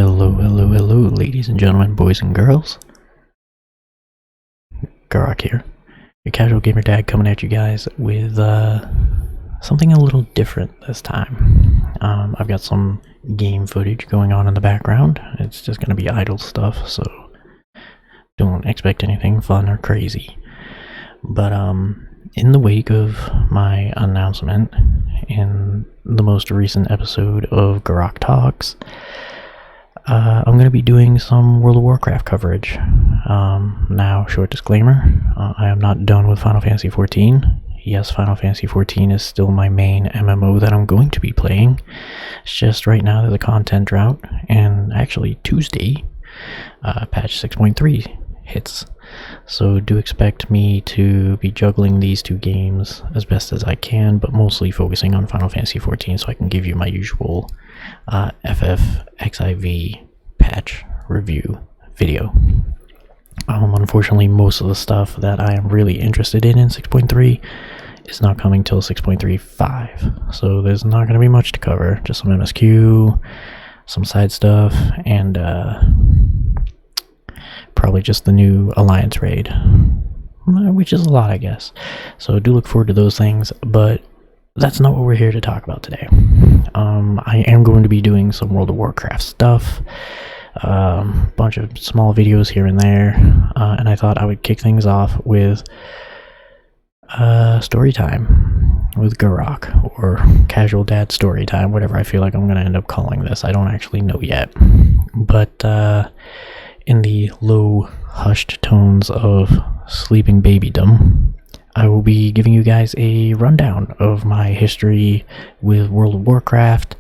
Hello, ladies and gentlemen, boys and girls. Gurrock here, your casual gamer dad, coming at you guys with something a little different this time. I've got some game footage going on in the background. It's just going to be idle stuff, so don't expect anything fun or crazy. But in the wake of my announcement in the most recent episode of Gurrock Talks, I'm going to be doing some World of Warcraft coverage. Now, short disclaimer, I am not done with Final Fantasy XIV. Yes, Final Fantasy XIV is still my main MMO that I'm going to be playing. It's just right now there's a content drought, and actually Tuesday, patch 6.3 hits. So do expect me to be juggling these two games as best as I can, but mostly focusing on Final Fantasy XIV so I can give you my usual FFXIV patch review video. Unfortunately, most of the stuff that I am really interested in 6.3 is not coming till 6.35, so there's not going to be much to cover. Just some MSQ, some side stuff, and probably just the new Alliance raid, which is a lot, I guess. So do look forward to those things, but that's not what we're here to talk about today. I am going to be doing some World of Warcraft stuff, bunch of small videos here and there, and I thought I would kick things off with story time with Gurrock, or casual dad story time, whatever I feel like I'm going to end up calling this. I don't actually know yet, but in the low hushed tones of sleeping babydom, I will be giving you guys a rundown of my history with World of Warcraft,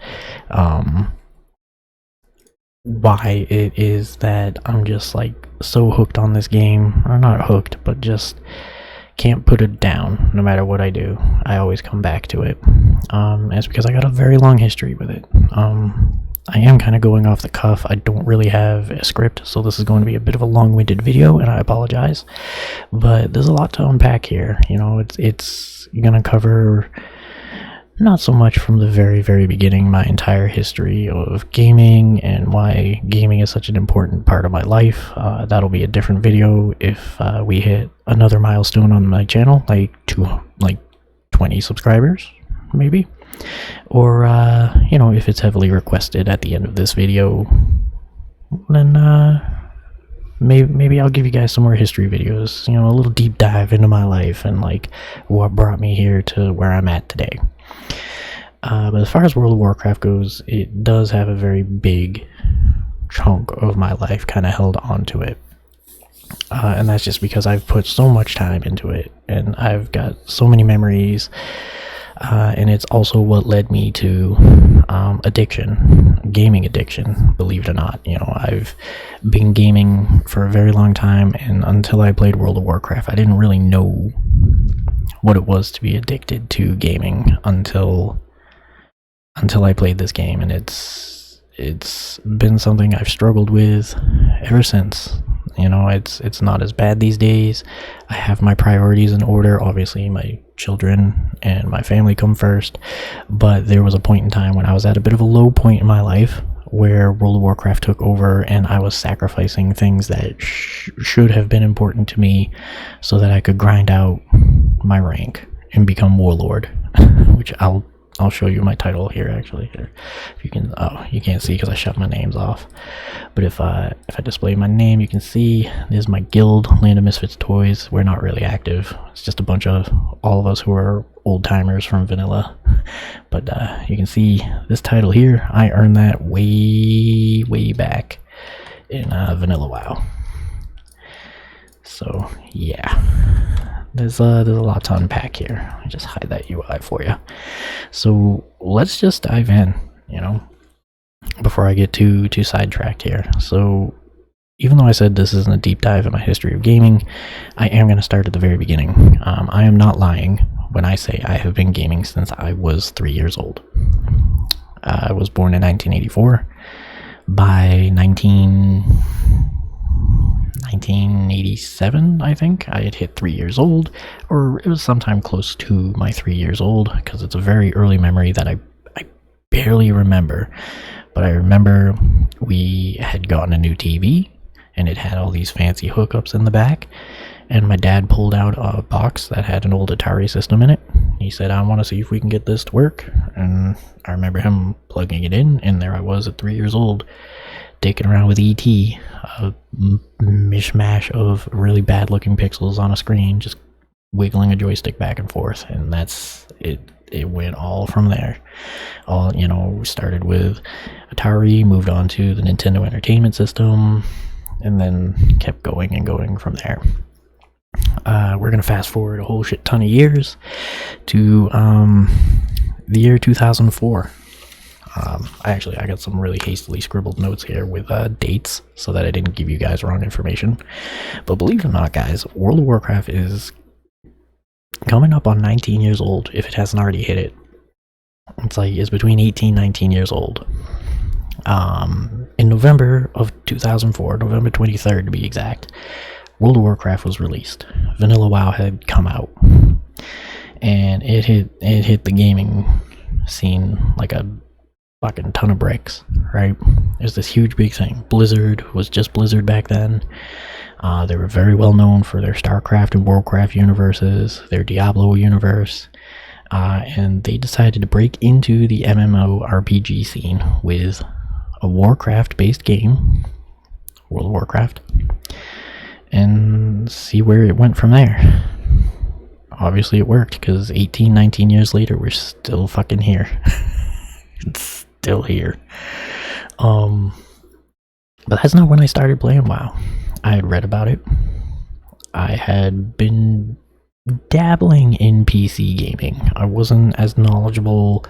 why it is that I'm just like so hooked on this game, or not hooked, but just can't put it down. No matter what I do, I always come back to it. It's because I got a very long history with it. I am kind of going off the cuff. I don't really have a script, so this is going to be a bit of a long-winded video, and I apologize. But there's a lot to unpack here. You know, it's gonna cover not so much from the very, very beginning, my entire history of gaming and why gaming is such an important part of my life. That'll be a different video if we hit another milestone on my channel, like 20 subscribers, maybe. Or, you know, if it's heavily requested at the end of this video, then maybe I'll give you guys some more history videos, you know, a little deep dive into my life and like what brought me here to where I'm at today. But as far as World of Warcraft goes, it does have a very big chunk of my life kind of held onto it. And that's just because I've put so much time into it, and I've got so many memories. And it's also what led me to gaming addiction, believe it or not. You know, I've been gaming for a very long time, and until I played World of Warcraft, I didn't really know what it was to be addicted to gaming until I played this game, and it's been something I've struggled with ever since. You know, it's not as bad these days. I have my priorities in order. Obviously, my children and my family come first. But there was a point in time when I was at a bit of a low point in my life where World of Warcraft took over, and I was sacrificing things that should have been important to me so that I could grind out my rank and become Warlord, which I'll show you my title here, actually. Here, if you can, you can't see because I shut my names off. But if I display my name, you can see there's my guild, Land of Misfits Toys. We're not really active. It's just a bunch of all of us who are old timers from vanilla. But you can see this title here. I earned that way back in vanilla WoW. So yeah. There's a lot to unpack here. Let me just hide that UI for you. So let's just dive in, you know, before I get too sidetracked here. So even though I said this isn't a deep dive in my history of gaming, I am going to start at the very beginning. I am not lying when I say I have been gaming since I was 3 years old. I was born in 1984. By 1987, I think, I had hit 3 years old, or it was sometime close to my 3 years old, because it's a very early memory that I barely remember. But I remember we had gotten a new TV, and it had all these fancy hookups in the back. And my dad pulled out a box that had an old Atari system in it. He said, I want to see if we can get this to work. And I remember him plugging it in, and there I was at 3 years old, dicking around with E.T., a mishmash of really bad looking pixels on a screen, just wiggling a joystick back and forth. And that's it. It went all from there. All, started with Atari, moved on to the Nintendo Entertainment System, and then kept going and going from there. We're going to fast forward a whole shit ton of years to the year 2004. I got some really hastily scribbled notes here with dates so that I didn't give you guys wrong information. But believe it or not, guys, World of Warcraft is coming up on 19 years old, if it hasn't already hit it. It's between 18 and 19 years old. In November of 2004, November 23rd to be exact, World of Warcraft was released. Vanilla WoW had come out, and it hit the gaming scene like a fucking ton of bricks, right? There's this huge big thing. Blizzard was just Blizzard back then. They were very well known for their StarCraft and WarCraft universes, their Diablo universe, and they decided to break into the MMORPG scene with a Warcraft-based game, World of Warcraft, and see where it went from there. Obviously it worked, because 18, 19 years later, we're still fucking here. It's still here. But that's not when I started playing WoW. I had read about it. I had been dabbling in PC gaming. I wasn't as knowledgeable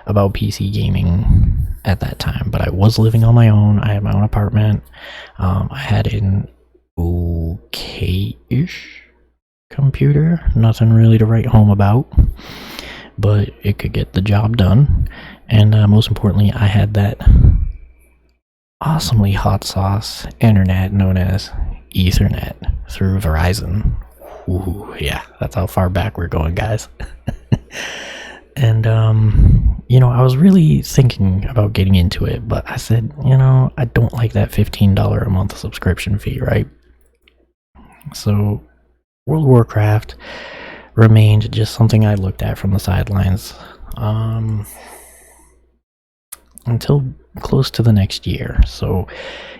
about PC gaming at that time, but I was living on my own. I had my own apartment. I had an okay-ish computer. Nothing really to write home about, but it could get the job done. And most importantly, I had that awesomely hot sauce internet known as Ethernet through Verizon. Ooh, yeah, that's how far back we're going, guys. And, I was really thinking about getting into it, but I said, I don't like that $15 a month subscription fee, right? So, World of Warcraft remained just something I looked at from the sidelines until close to the next year. So,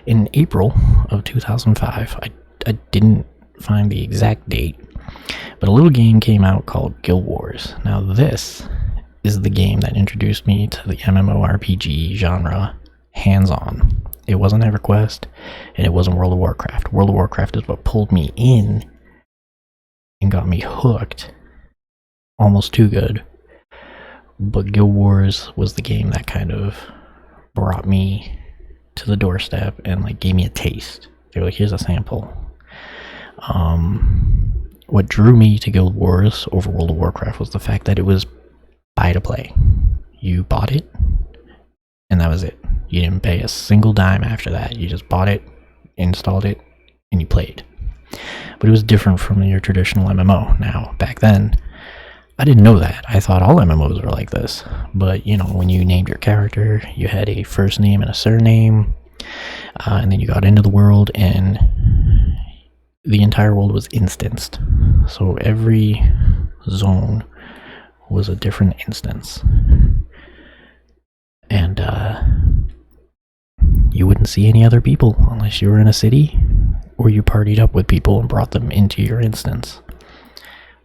in April of 2005, I didn't find the exact date, but a little game came out called Guild Wars. Now, this is the game that introduced me to the MMORPG genre hands-on. It wasn't EverQuest, and it wasn't World of Warcraft. World of Warcraft is what pulled me in and got me hooked. Almost too good. But Guild Wars was the game that kind of brought me to the doorstep and gave me a taste. They were like, here's a sample. What drew me to Guild Wars over World of Warcraft was the fact that it was buy to play. You bought it, and that was it. You didn't pay a single dime after that. You just bought it, installed it, and you played. But it was different from your traditional MMO. Now, back then, I didn't know that. I thought all MMOs were like this. But, when you named your character, you had a first name and a surname, and then you got into the world, and the entire world was instanced. So every zone was a different instance. And you wouldn't see any other people unless you were in a city or you partied up with people and brought them into your instance.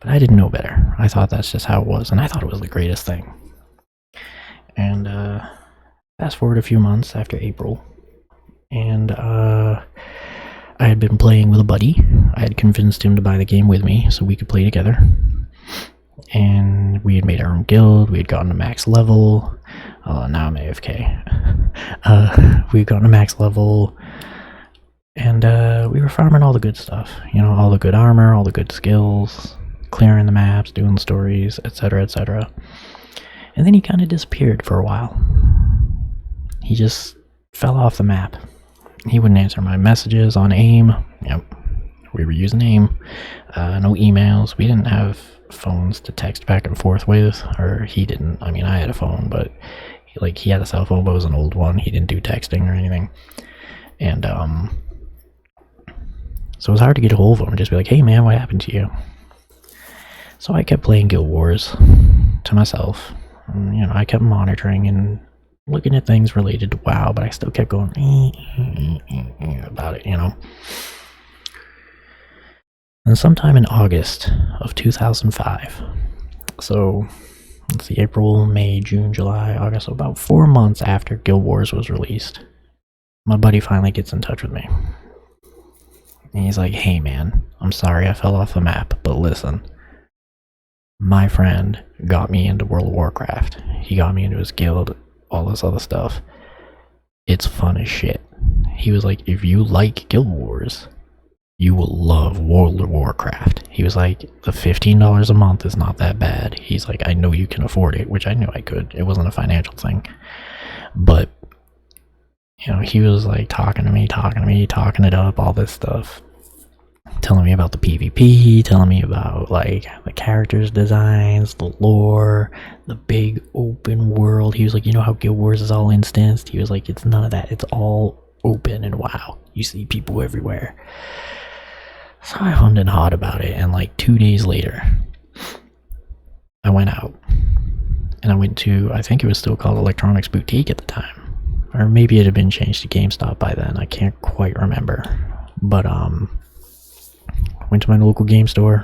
But I didn't know better. I thought that's just how it was, and I thought it was the greatest thing. And fast forward a few months after April, and I had been playing with a buddy. I had convinced him to buy the game with me so we could play together. And we had made our own guild. We had gotten to max level. Now I'm AFK. We had gotten to max level. And we were farming all the good stuff. All the good armor, all the good skills, clearing the maps, doing the stories, etc., etc. And then he kind of disappeared for a while. He just fell off the map. He wouldn't answer my messages on AIM. Yep, we were using AIM. No emails. We didn't have phones to text back and forth with, or he didn't. I mean, I had a phone, but He had a cell phone, but it was an old one. He didn't do texting or anything. And so it was hard to get a hold of him and just be like, hey man, what happened to you? So I kept playing Guild Wars to myself. And, I kept monitoring and looking at things related to WoW, but I still kept going about it, And sometime in August of 2005, so let's see, April, May, June, July, August, so about 4 months after Guild Wars was released, my buddy finally gets in touch with me. And he's like, hey man, I'm sorry I fell off the map, but listen, my friend got me into World of Warcraft. He got me into his guild, all this other stuff. It's fun as shit. He was like, if you like Guild Wars, you will love World of Warcraft. He was like, the $15 a month is not that bad. He's like, I know you can afford it, which I knew I could. It wasn't a financial thing. But, he was like talking it up, all this stuff. Telling me about the PvP, telling me about like the characters' designs, the lore, the big open world. He was like, how Guild Wars is all instanced? He was like, it's none of that. It's all open and WoW. You see people everywhere. So I hummed and hawed about it, and like 2 days later, I went out. And I went to, I think it was still called Electronics Boutique at the time. Or maybe it had been changed to GameStop by then. I can't quite remember. But, went to my local game store,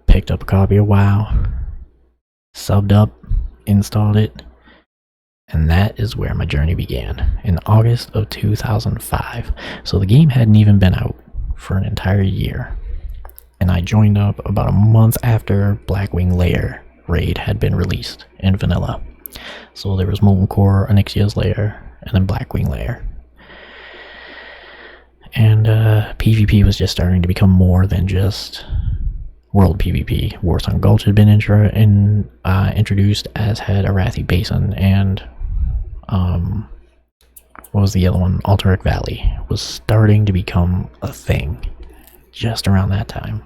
picked up a copy of WoW, subbed up, installed it, and that is where my journey began, in August of 2005. So the game hadn't even been out for an entire year, and I joined up about a month after Blackwing Lair raid had been released in vanilla. So there was Molten Core, Onyxia's Lair, and then Blackwing Lair. And PvP was just starting to become more than just world PvP. Warsong Gulch had been introduced, as had Arathi Basin, and what was the other one? Alterac Valley was starting to become a thing just around that time.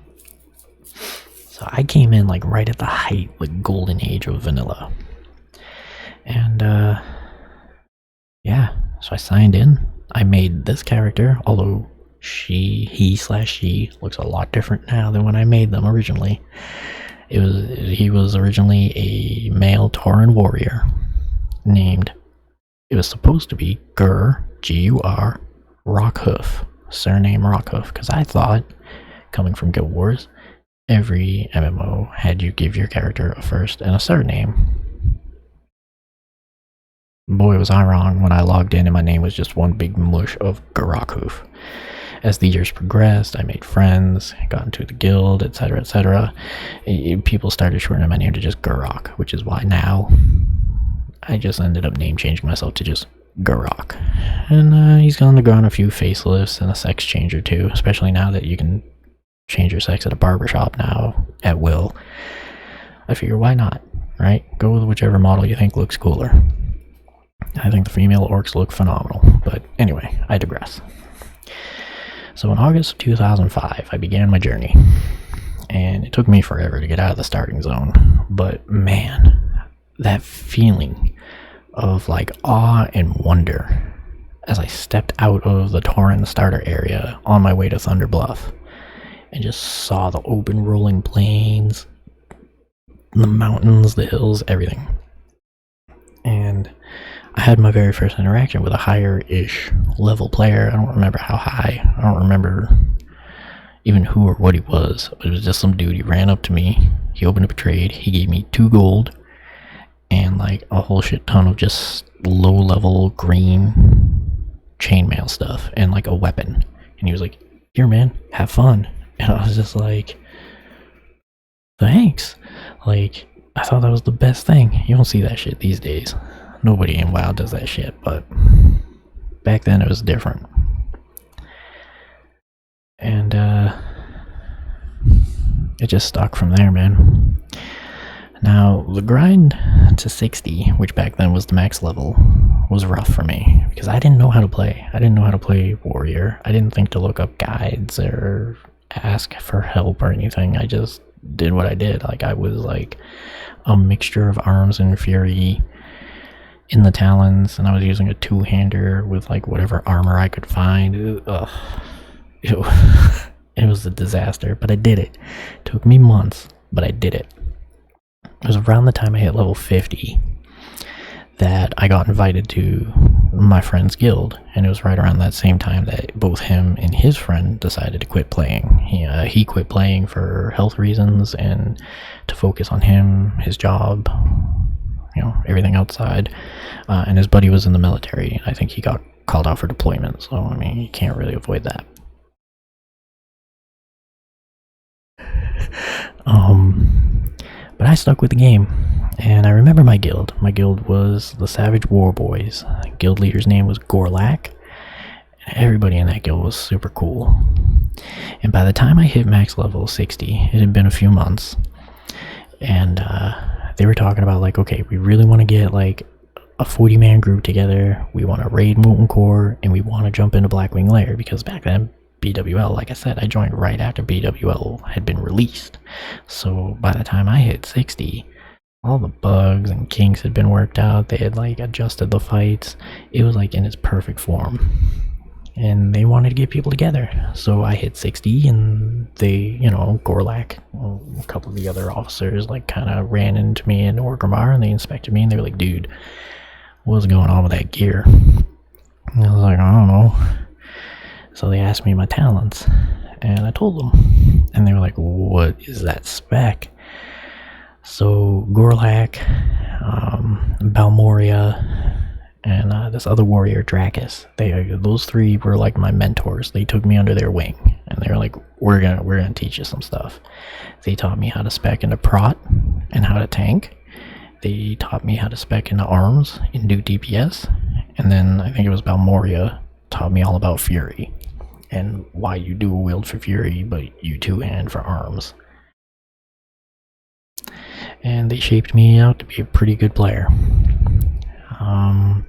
So I came in like right at the height, like golden age of vanilla. And yeah, so I signed in. I made this character, although he/she looks a lot different now than when I made them originally. He was originally a male Tauren warrior named, it was supposed to be Gur, Rockhoof, surname Rockhoof, because I thought, coming from Guild Wars, every MMO had you give your character a first and a surname. Boy, was I wrong when I logged in and my name was just one big mush of Gurrock. As the years progressed, I made friends, got into the guild, etc., etc. People started shortening my name to just Gurrock, which is why now I just ended up name changing myself to just Gurrock. And he's gone to go on a few facelifts and a sex change or two, especially now that you can change your sex at a barbershop now at will. I figure, why not, right? Go with whichever model you think looks cooler. I think the female orcs look phenomenal, but anyway, I digress. So in August of 2005, I began my journey, and it took me forever to get out of the starting zone, but man, that feeling of like awe and wonder as I stepped out of the Tauren starter area on my way to Thunder Bluff and just saw the open rolling plains, the mountains, the hills, everything. And I had my very first interaction with a higher-ish level player. I don't remember how high. I don't remember even who or what he was. But it was just some dude. He ran up to me. He opened up a trade. He gave me 2 gold and like a whole shit ton of just low-level green chainmail stuff and like a weapon. And he was like, here man, have fun. And I was just like, thanks. Like, I thought that was the best thing. You don't see that shit these days. Nobody in WoW does that shit, but back then it was different. And it just stuck from there, man. Now, the grind to 60, which back then was the max level, was rough for me because I didn't know how to play. I didn't know how to play warrior. I didn't think to look up guides or ask for help or anything. I just did what I did. Like, I was like a mixture of arms and fury in the talons, and I was using a two-hander with like whatever armor I could find. Ugh. It was a disaster, but I did it. It took me months, but I did it. It was around the time I hit level 50 that I got invited to my friend's guild, and it was right around that same time that both him and his friend decided to quit playing. He quit playing for health reasons and to focus on him, his job, everything outside, and his buddy was in the military. I think he got called out for deployment, so I mean, you can't really avoid that. But I stuck with the game, and I remember my guild. My guild was the Savage War Boys. The guild leader's name was Gurrock. Everybody in that guild was super cool. And by the time I hit max level 60, it had been a few months, and they were talking about like, okay, we really want to get like a 40-man group together. We want to raid Molten Core, and we want to jump into Blackwing Lair, because back then BWL, like I said, I joined right after BWL had been released. So by the time I hit 60, all the bugs and kinks had been worked out. They had like adjusted the fights. It was like in its perfect form, and they wanted to get people together. So I hit 60, and they, Gurrock, a couple of the other officers, like kind of ran into me in Orgrimmar, and they inspected me, and they were like, dude, what's going on with that gear? And I was like, I don't know. So they asked me my talents, and I told them, and they were like, what is that spec? So Gurrock, Balmoria, and this other warrior, Dracus, those three were like my mentors. They took me under their wing, and they were like, we're gonna teach you some stuff. They taught me how to spec into prot and how to tank. They taught me how to spec into arms and do DPS, and then I think it was Balmoria taught me all about Fury and why you dual wield for Fury, but you two-hand for arms. And they shaped me out to be a pretty good player.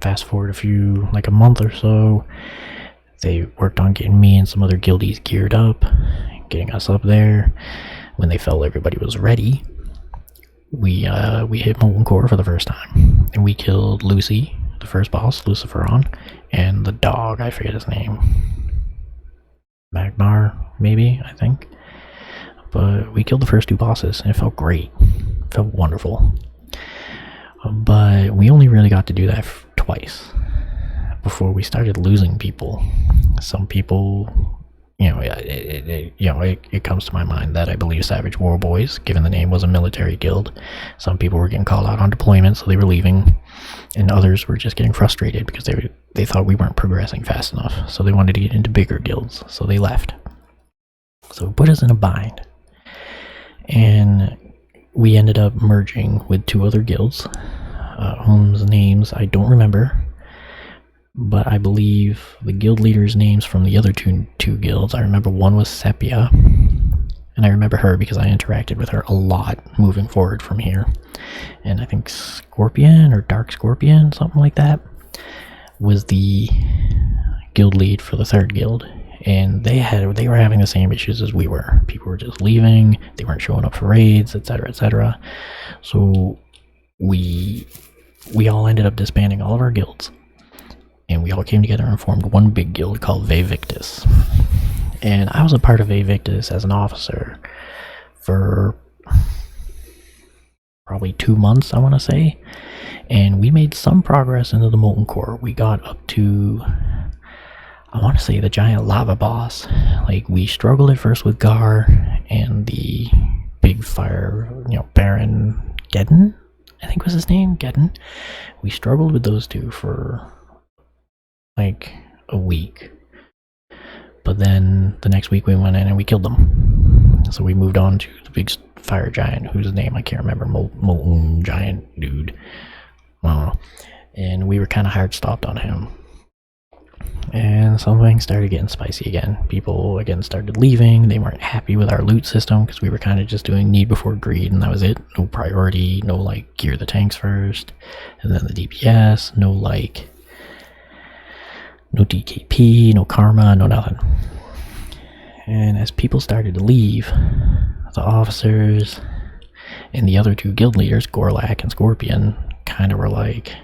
Fast forward a month or so, they worked on getting me and some other guildies geared up, getting us up there. When they felt everybody was ready, we hit Molten Core for the first time, and we killed Lucy, the first boss, Luciferon, and the dog, I forget his name. Magmar, maybe, I think. But we killed the first two bosses, and it felt great. It felt wonderful. But we only really got to do that twice before we started losing people. Some people, it comes to my mind that I believe Savage War Boys, given the name, was a military guild. Some people were getting called out on deployment, so they were leaving, and others were just getting frustrated because they thought we weren't progressing fast enough, so they wanted to get into bigger guilds, so they left. So it put us in a bind, and we ended up merging with two other guilds, whose names I don't remember, but I believe the guild leaders' names from the other two guilds. I remember one was Sepia, and I remember her because I interacted with her a lot moving forward from here. And I think Scorpion or Dark Scorpion, something like that, was the guild lead for the third guild. And they were having the same issues as we were. People were just leaving, they weren't showing up for raids, etc., etc. So we all ended up disbanding all of our guilds, and we all came together and formed one big guild called Vevictus. And I was a part of Vevictus as an officer for probably 2 months, I want to say, and we made some progress into the Molten Core. We got up to, I want to say, the giant lava boss. Like, we struggled at first with Gar and the big fire, Baron Geddon, I think was his name, Geddon. We struggled with those two for like a week, but then the next week we went in and we killed them. So we moved on to the big fire giant, whose name I can't remember, Molten Giant dude. And we were kind of hard stopped on him. And something started getting spicy again. People again started leaving. They weren't happy with our loot system because we were kind of just doing need before greed, and that was it. No priority, no like gear the tanks first, and then the DPS, no DKP, no karma, no nothing. And as people started to leave, the officers and the other two guild leaders, Gurrock and Scorpion, kind of were like,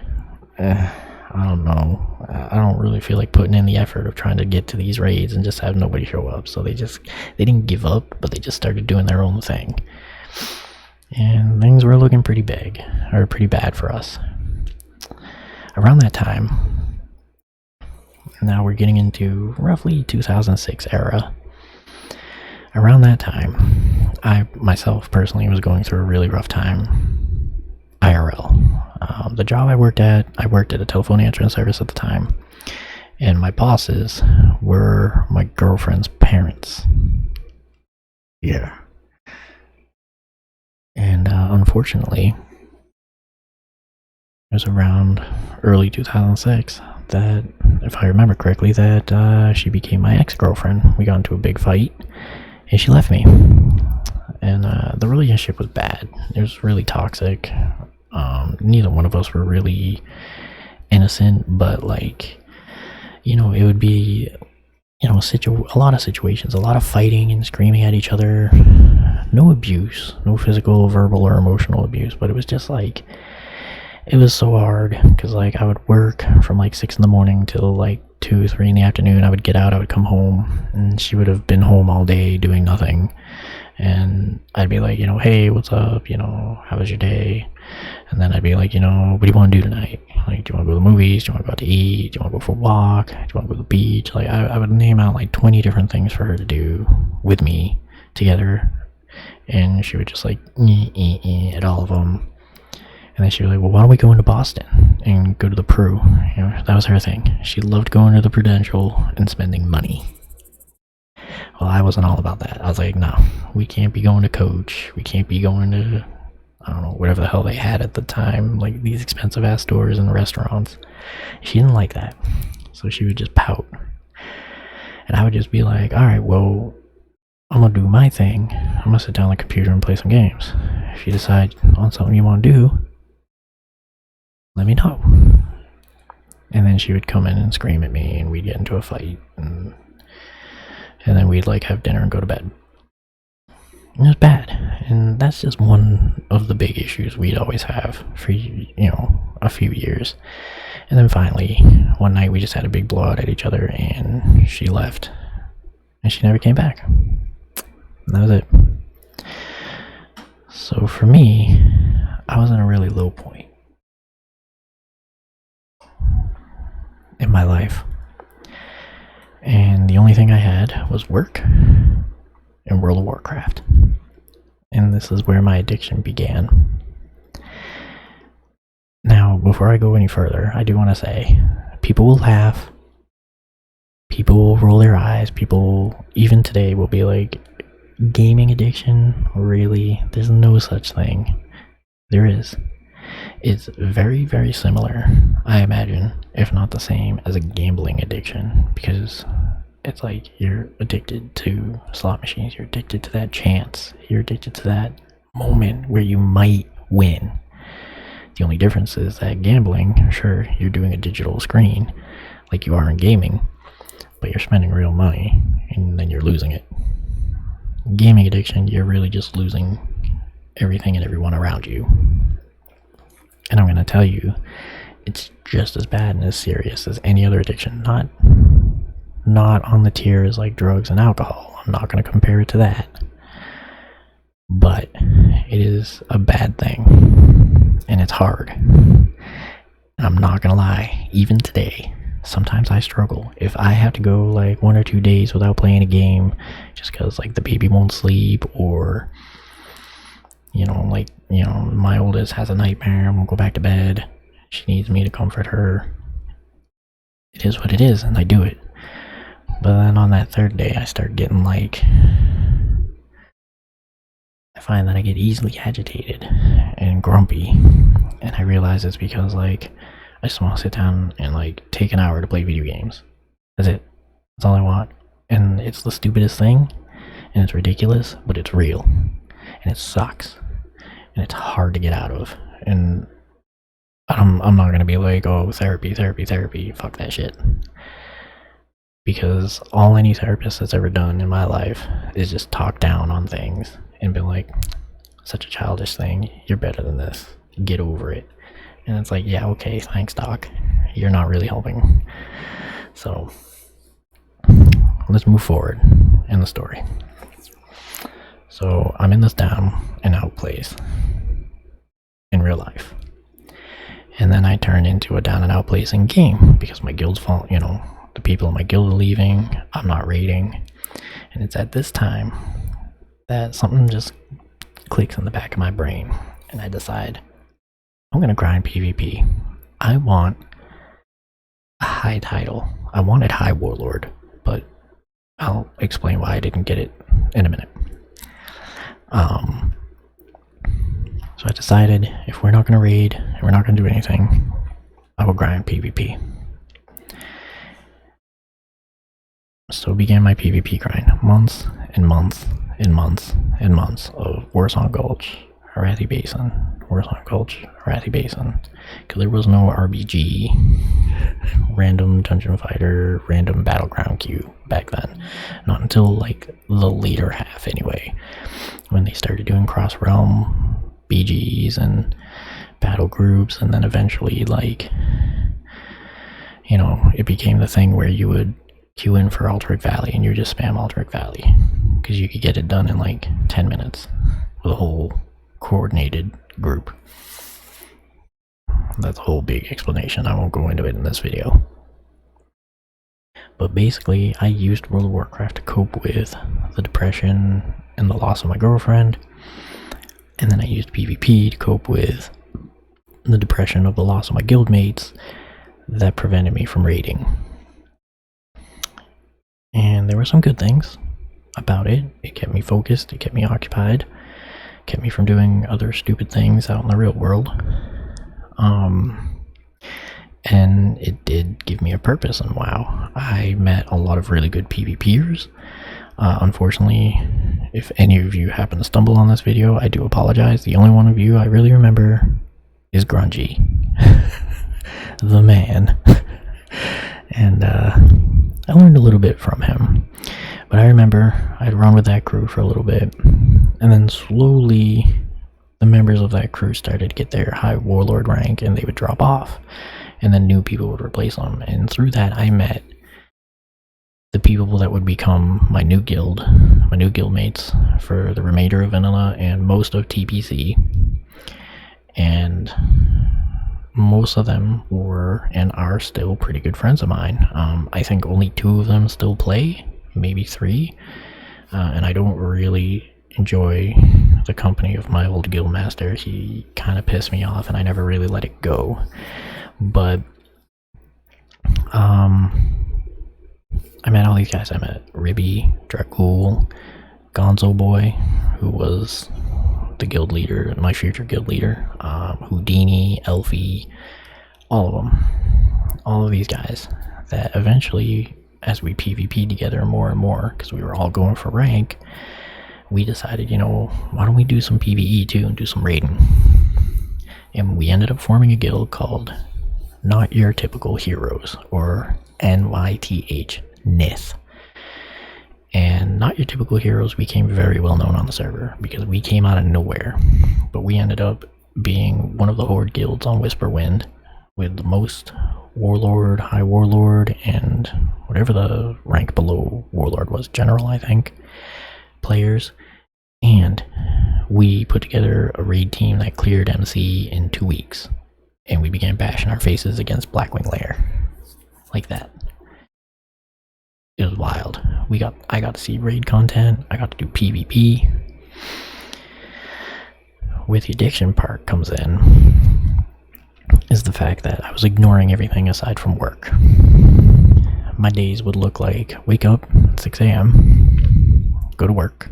I don't know. I don't really feel like putting in the effort of trying to get to these raids and just have nobody show up. So they didn't give up, but they just started doing their own thing. And things were looking pretty big, or pretty bad for us. Around that time, now we're getting into roughly 2006 era. Around that time, I myself personally was going through a really rough time IRL. The job I worked at a telephone answering service at the time, and my bosses were my girlfriend's parents. Yeah. And unfortunately, it was around early 2006 that, if I remember correctly, that she became my ex-girlfriend. We got into a big fight, and she left me. And the relationship was bad. It was really toxic. Neither one of us were really innocent, but like, it would be, a lot of situations, a lot of fighting and screaming at each other. No abuse, no physical, verbal, or emotional abuse, but it was just like, it was so hard because like I would work from like 6 in the morning till like 2, 3 in the afternoon. I would get out, I would come home, and she would have been home all day doing nothing. And I'd be like, hey, what's up? How was your day? And then I'd be like, what do you want to do tonight? Like, do you want to go to the movies? Do you want to go out to eat? Do you want to go for a walk? Do you want to go to the beach? Like, I would name out like 20 different things for her to do with me together. And she would just like, at all of them. And then she was like, well, why don't we go into Boston and go to the Pru? That was her thing. She loved going to the Prudential and spending money. Well, I wasn't all about that. I was like, no, we can't be going to Coach. We can't be going to, I don't know, whatever the hell they had at the time, like these expensive ass stores and restaurants. She didn't like that. So she would just pout. And I would just be like, all right, well, I'm going to do my thing. I'm going to sit down on the computer and play some games. If you decide on something you want to do, let me know. And then she would come in and scream at me, and we'd get into a fight, and then we'd like have dinner and go to bed. It was bad, and that's just one of the big issues we'd always have for a few years. And then finally, one night we just had a big blowout at each other, and she left, and she never came back. And that was it. So for me, I was in a really low point in my life, and the only thing I had was work and World of Warcraft, and this is where my addiction began. Now, before I go any further, I do want to say, people will laugh, people will roll their eyes, people even today will be like, gaming addiction? Really? There's no such thing. There is. It's very, very similar, I imagine, if not the same, as a gambling addiction, because it's like you're addicted to slot machines, you're addicted to that chance, you're addicted to that moment where you might win. The only difference is that gambling, sure, you're doing a digital screen like you are in gaming, but you're spending real money and then you're losing it. Gaming addiction, you're really just losing everything and everyone around you. And I'm going to tell you, it's just as bad and as serious as any other addiction. Not on the tier as like drugs and alcohol. I'm not going to compare it to that. But it is a bad thing. And it's hard. And I'm not going to lie, even today, sometimes I struggle. If I have to go like 1 or 2 days without playing a game just because like the baby won't sleep, or my oldest has a nightmare and won't go back to bed, she needs me to comfort her, it is what it is, and I do it. But then on that 3rd day I start getting like, I find that I get easily agitated and grumpy, and I realize it's because like I just want to sit down and like take an hour to play video games. That's it. That's all I want. And it's the stupidest thing, and it's ridiculous, but it's real, and it sucks, and it's hard to get out of. And I'm not gonna be like, oh, therapy, fuck that shit, because all any therapist that's ever done in my life is just talk down on things and be like, such a childish thing, you're better than this, get over it. And it's like, yeah, okay, thanks, Doc. You're not really helping. So, let's move forward in the story. So, I'm in this down and out place in real life. And then I turn into a down and out place in game because my guild's fall, the people in my guild are leaving, I'm not raiding. And it's at this time that something just clicks in the back of my brain. And I decide, I'm going to grind PvP. I want a high title. I wanted High Warlord, but I'll explain why I didn't get it in a minute. So I decided if we're not going to raid and we're not going to do anything, I will grind PvP. So began my PvP grind. Months and months and months and months of Warsong Gulch, Arathi Basin, Warsong Gulch, Arathi Basin. Because there was no RBG, random dungeon fighter, random battleground queue back then. Not until like the later half anyway, when they started doing cross-realm BGs and battle groups, and then eventually it became the thing where you would queue in for Alterac Valley and you would just spam Alterac Valley because you could get it done in like 10 minutes with a whole coordinated group. That's a whole big explanation. I won't go into it in this video. But basically, I used World of Warcraft to cope with the depression and the loss of my girlfriend. And then I used PvP to cope with the depression of the loss of my guildmates that prevented me from raiding. And there were some good things about it. It kept me focused, it kept me occupied, kept me from doing other stupid things out in the real world. And it did give me a purpose in WoW. I met a lot of really good PvPers. Unfortunately, if any of you happen to stumble on this video, I do apologize. The only one of you I really remember is Grungy. The man. And I learned a little bit from him. But I remember I'd run with that crew for a little bit, and then slowly the members of that crew started to get their High Warlord rank, and they would drop off, and then new people would replace them. And through that I met the people that would become my new guildmates for the remainder of vanilla and most of TPC. And most of them were and are still pretty good friends of mine. I think only 2 of them still play, maybe 3. And I don't really enjoy the company of my old guildmaster. He kind of pissed me off and I never really let it go. But I met all these guys. I met Ribby, Dracul, Gonzo Boy, who was the guild leader, my future guild leader, Houdini, Elfie, all of them. All of these guys that eventually, as we PvP'd together more and more, because we were all going for rank, we decided, why don't we do some PvE too and do some raiding? And we ended up forming a guild called Not Your Typical Heroes, or NYTH, NYTH. And Not Your Typical Heroes became very well known on the server because we came out of nowhere. But we ended up being one of the horde guilds on Whisperwind with the most Warlord, High Warlord, and whatever the rank below Warlord was, General, I think, players. And we put together a raid team that cleared MC in 2 weeks. And we began bashing our faces against Blackwing Lair. Like that. It was wild. I got to see raid content. I got to do PvP. Where the addiction part comes in is the fact that I was ignoring everything aside from work. My days would look like wake up at 6 a.m., go to work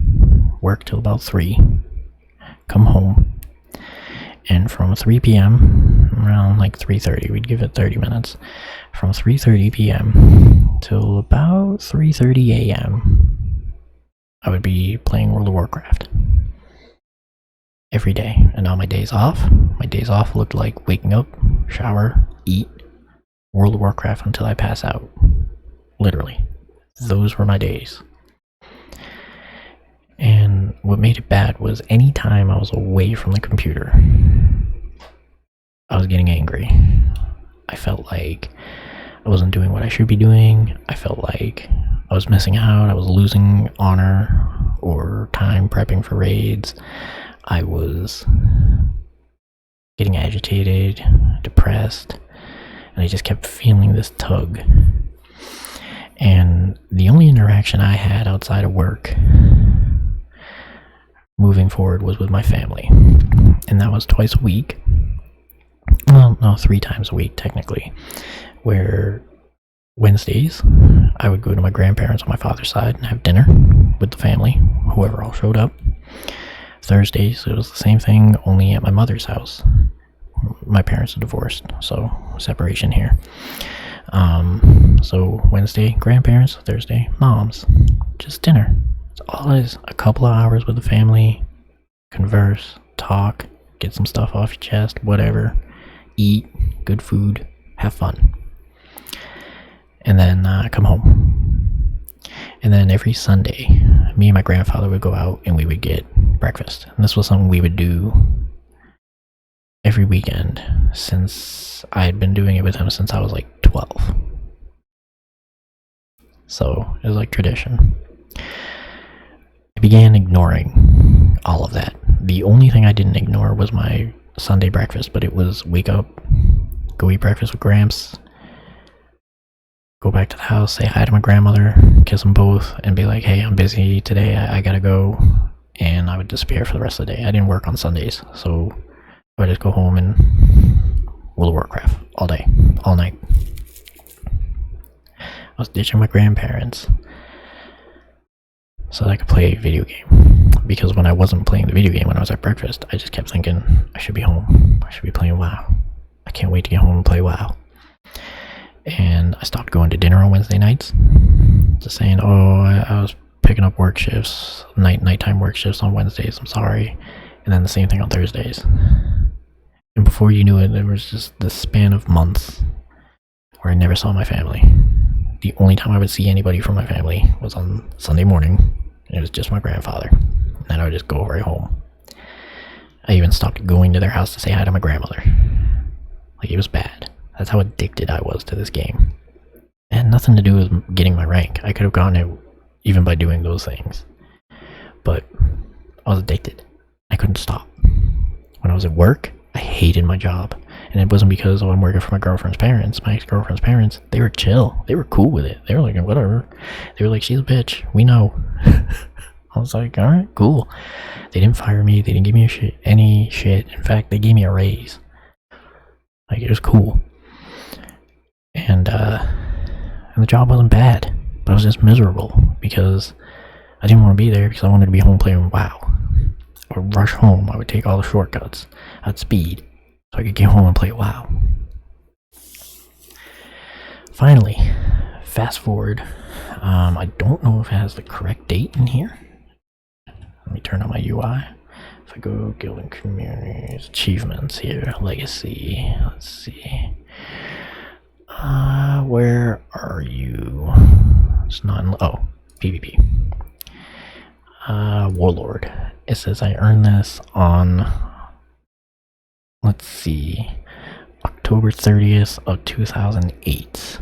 till about 3, come home, and from 3 p.m. around like 3:30, we'd give it 30 minutes, from 3:30 p.m. till about 3:30 a.m. I would be playing World of Warcraft every day. And on my days off looked like waking up, shower, eat, World of Warcraft until I pass out. Literally. Those were my days. And what made it bad was any time I was away from the computer, I was getting angry. I felt like I wasn't doing what I should be doing. I felt like I was missing out. I was losing honor or time prepping for raids. I was getting agitated, depressed, and I just kept feeling this tug. And the only interaction I had outside of work moving forward was with my family. And that was twice a week. Well, no, 3 times a week, technically. Where Wednesdays, I would go to my grandparents on my father's side and have dinner with the family, whoever all showed up. Thursdays, it was the same thing, only at my mother's house. My parents are divorced, so separation here. So Wednesday, grandparents, Thursday, moms. Just dinner. That's all it is. A couple of hours with the family, converse, talk, get some stuff off your chest, whatever. Eat, good food, have fun. And then come home. And then every Sunday, me and my grandfather would go out and we would get breakfast. And this was something we would do every weekend since I had been doing it with him since I was like 12. So it was like tradition. I began ignoring all of that. The only thing I didn't ignore was my Sunday breakfast, but it was wake up, go eat breakfast with Gramps, go back to the house, say hi to my grandmother, kiss them both, and be like, hey, I'm busy today, I gotta go, and I would disappear for the rest of the day. I didn't work on Sundays, so I would just go home and World of Warcraft all day, all night. I was ditching my grandparents so that I could play a video game. Because when I wasn't playing the video game when I was at breakfast, I just kept thinking, I should be home. I should be playing WoW. I can't wait to get home and play WoW. And I stopped going to dinner on Wednesday nights. Just saying, I was picking up work shifts, nighttime work shifts on Wednesdays, I'm sorry. And then the same thing on Thursdays. And before you knew it, there was just this span of months where I never saw my family. The only time I would see anybody from my family was on Sunday morning, and it was just my grandfather. And then I would just go right home. I even stopped going to their house to say hi to my grandmother. Like, it was bad. That's how addicted I was to this game. It had nothing to do with getting my rank. I could have gotten it even by doing those things. But I was addicted. I couldn't stop. When I was at work, I hated my job. And it wasn't because, I'm working for my girlfriend's parents. My ex-girlfriend's parents, they were chill. They were cool with it. They were like, whatever. They were like, she's a bitch. We know. I was like, alright, cool. They didn't fire me. They didn't give me any shit. In fact, they gave me a raise. Like, it was cool. And the job wasn't bad. But I was just miserable because I didn't want to be there because I wanted to be home playing WoW. I would rush home. I would take all the shortcuts at speed so I could get home and play WoW. Finally, fast forward. I don't know if it has the correct date in here. Let me turn on my UI. If I go guild and communities, achievements here, legacy, let's see. Where are you? It's not in, PvP. Warlord. It says I earned this on, let's see, October 30th of 2008.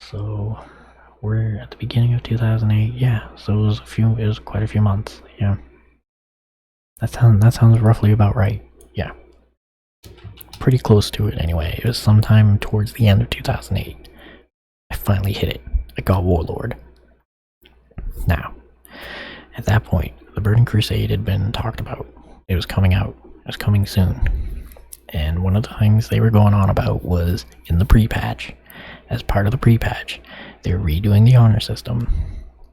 So we're at the beginning of 2008. Yeah, so it was quite a few months. Yeah, that sounds roughly about right. Yeah, pretty close to it anyway. It was sometime towards the end of 2008. I finally hit it. I got Warlord. Now, at that point, the Burning Crusade had been talked about. It was coming out. It was coming soon. And one of the things they were going on about was in the pre-patch. As part of the pre-patch, they were redoing the honor system.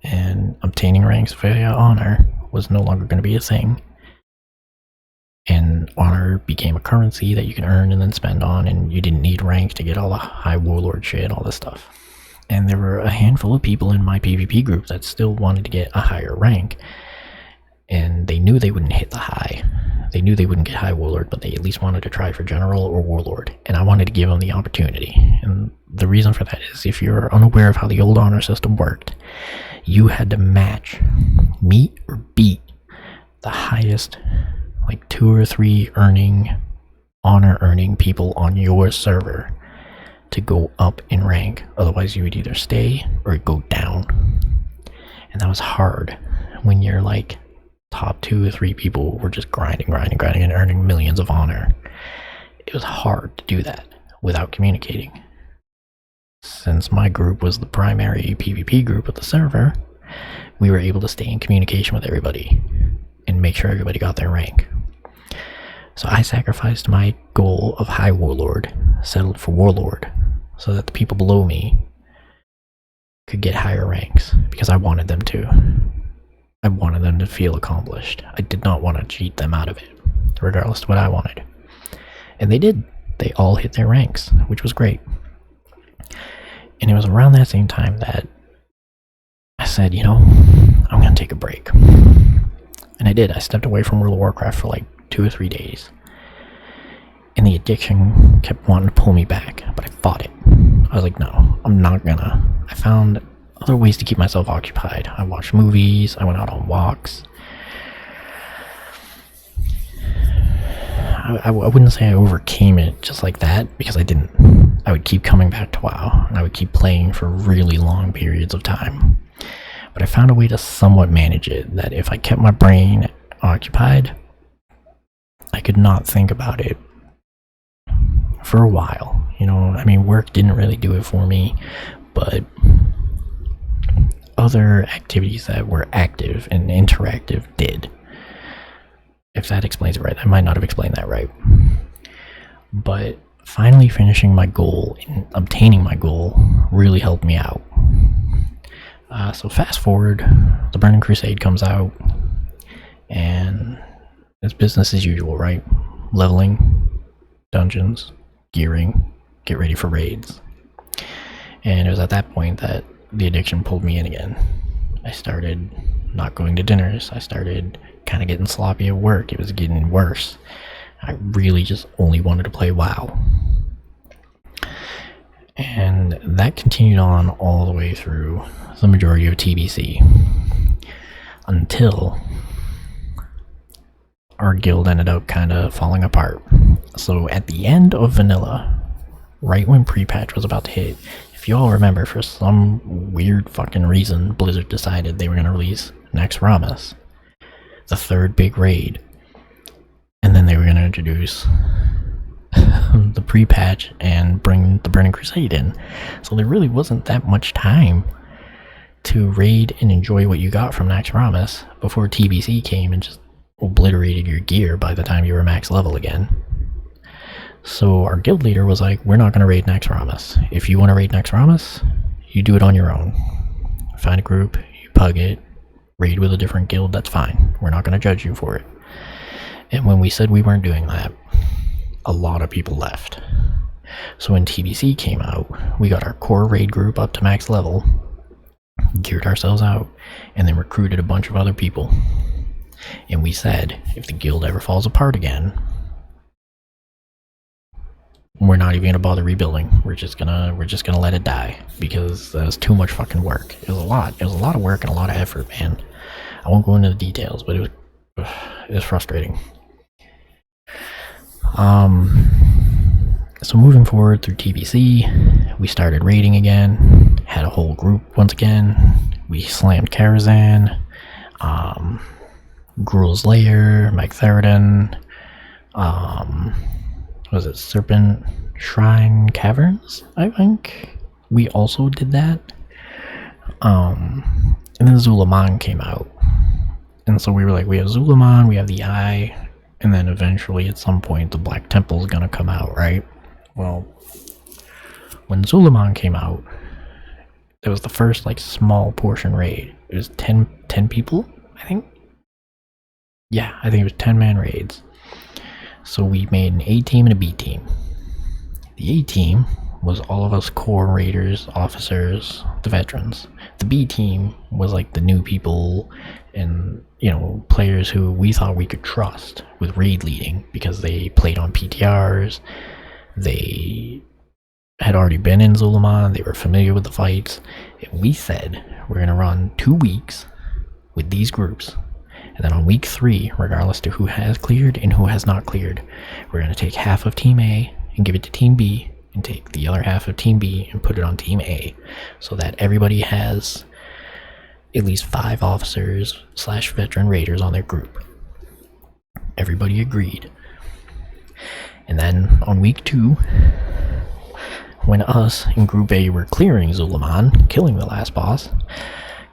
And obtaining ranks via honor was no longer going to be a thing. And honor became a currency that you can earn and then spend on, and you didn't need rank to get all the high warlord shit, all this stuff. And there were a handful of people in my PvP group that still wanted to get a higher rank. And they knew they wouldn't hit the high. They knew they wouldn't get high warlord, but they at least wanted to try for general or warlord. And I wanted to give them the opportunity. And the reason for that is if you're unaware of how the old honor system worked, you had to meet or beat the highest like 2 or 3 honor earning people on your server to go up in rank. Otherwise you would either stay or go down. And that was hard when you're like top 2 or 3 people were just grinding and earning millions of honor. It was hard to do that without communicating. Since my group was the primary PvP group of the server, we were able to stay in communication with everybody and make sure everybody got their rank. So I sacrificed my goal of High Warlord, settled for Warlord, so that the people below me could get higher ranks, because I wanted them to. I wanted them to feel accomplished. I did not want to cheat them out of it, regardless of what I wanted. And they did. They all hit their ranks, which was great. And it was around that same time that I said, you know, I'm going to take a break. And I did. I stepped away from World of Warcraft for like 2 or 3 days. And the addiction kept wanting to pull me back, but I fought it. I was like, no, I'm not gonna. I found other ways to keep myself occupied. I watched movies, I went out on walks. I wouldn't say I overcame it just like that, because I didn't. I would keep coming back to WoW, and I would keep playing for really long periods of time. But I found a way to somewhat manage it, that if I kept my brain occupied, I could not think about it for a while. You know, I mean, work didn't really do it for me, but other activities that were active and interactive did. If that explains it right. I might not have explained that right. But finally finishing my goal and obtaining my goal really helped me out. So fast forward, the Burning Crusade comes out, and it's business as usual, right? Leveling, dungeons, gearing, get ready for raids. And it was at that point that the addiction pulled me in again. I started not going to dinners. I started kind of getting sloppy at work. It was getting worse. I really just only wanted to play WoW. And that continued on all the way through the majority of TBC, until our guild ended up kind of falling apart. So at the end of vanilla, right when pre-patch was about to hit, if you all remember, for some weird fucking reason, Blizzard decided they were going to release Naxxramas, the 3rd big raid, and then they were going to introduce the pre-patch and bring the Burning Crusade in. So there really wasn't that much time to raid and enjoy what you got from Naxxramas before TBC came and just obliterated your gear by the time you were max level again. So our guild leader was like, we're not going to raid Naxxramas. If you want to raid Naxxramas, you do it on your own. Find a group, you pug it, raid with a different guild, that's fine. We're not going to judge you for it. And when we said we weren't doing that, a lot of people left. So when TBC came out, we got our core raid group up to max level, geared ourselves out, and then recruited a bunch of other people. And we said, if the guild ever falls apart again, we're not even gonna bother rebuilding. We're just gonna let it die, because that's too much fucking work. It was a lot. It was a lot of work and a lot of effort, man. I won't go into the details, but it was frustrating. So moving forward through TBC, we started raiding again, had a whole group once again. We slammed Karazhan, Gruul's Lair, Mike Theridon, was it Serpent Shrine Caverns, I think? We also did that. And then Zulaman came out. And so we were like, we have Zulaman, we have the Eye, and then eventually at some point the Black Temple's gonna come out, right? Well, when Zulaman came out, it was the first like small portion raid. It was 10 people, I think. Yeah, I think it was 10-man raids. So we made an A team and a B team. The A team was all of us core raiders, officers, the veterans. The B team was like the new people and, you know, players who we thought we could trust with raid leading, because they played on PTRs, they had already been in Zulaman, they were familiar with the fights. And we said we're going to run 2 weeks with these groups, And then on week 3, regardless to who has cleared and who has not cleared, we're going to take half of Team A and give it to Team B, and take the other half of Team B and put it on Team A, so that everybody has at least 5 officers / veteran raiders on their group. Everybody agreed. And then on week 2, when us in Group A were clearing Zulaman, killing the last boss,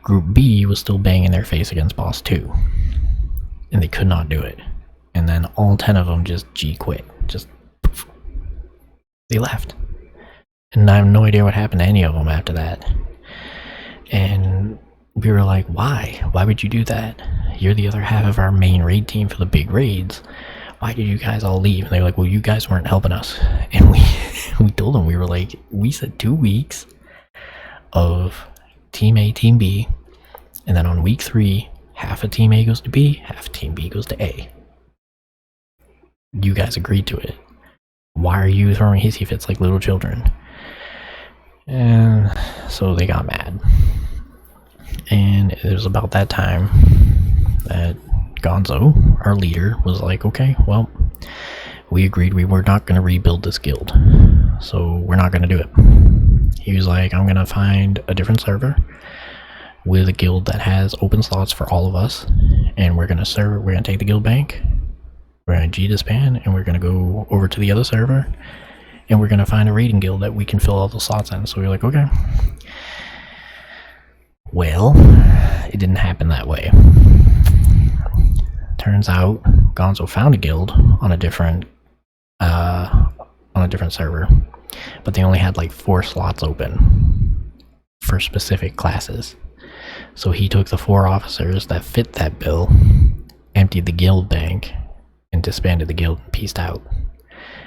Group B was still banging their face against Boss 2. And they could not do it. And then all 10 of them just G-quit. Just poof. They left. And I have no idea what happened to any of them after that. And we were like, why? Why would you do that? You're the other half of our main raid team for the big raids. Why did you guys all leave? And they were like, well, you guys weren't helping us. And we told them, we were like, we said 2 weeks of Team A, Team B, and then on week 3, half of Team A goes to B, half of Team B goes to A. You guys agreed to it. Why are you throwing hissy fits like little children? And so they got mad. And it was about that time that Gonzo, our leader, was like, okay, well, we agreed we were not going to rebuild this guild, so we're not going to do it. He was like, I'm going to find a different server with a guild that has open slots for all of us, and we're going to take the guild bank, we're going to G-disband, and we're going to go over to the other server, and we're going to find a raiding guild that we can fill all the slots in. So we were like, okay. Well, it didn't happen that way. Turns out Gonzo found a guild on a different server, but they only had like 4 slots open for specific classes. So he took the 4 officers that fit that bill, emptied the guild bank, and disbanded the guild and peaced out.